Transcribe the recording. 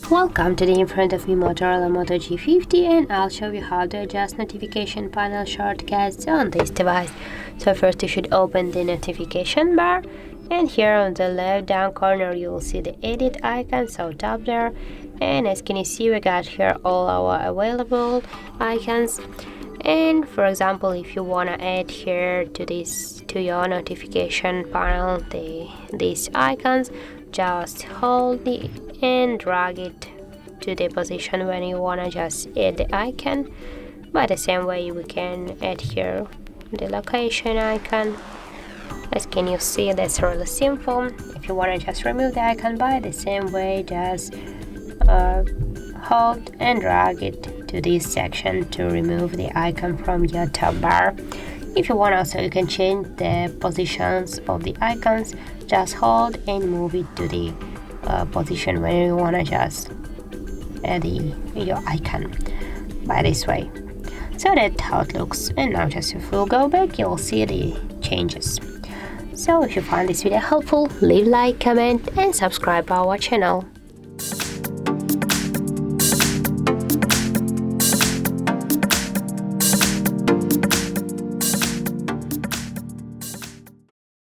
Welcome to the in front of me Motorola Moto G50, and I'll show you how to adjust notification panel shortcuts on this device. So first you should open the notification bar, and here on the left down corner you will see the edit icon, so tap there, and as can you see we got here all our available icons. And for example, if you want to add here to your notification panel these icons, just hold it and drag it to the position when you want to just add the icon. By the same way we can add here the location icon. As can you see, that's really simple. If you want to just remove the icon, by the same way just hold and drag it to this section to remove the icon from your top bar. If you want also, you can change the positions of the icons. Just hold and move it to the position when you want to just add your icon by this way. So that's how it looks. And now just if we'll go back, you'll see the changes. So if you found this video helpful, leave like, comment and subscribe our channel.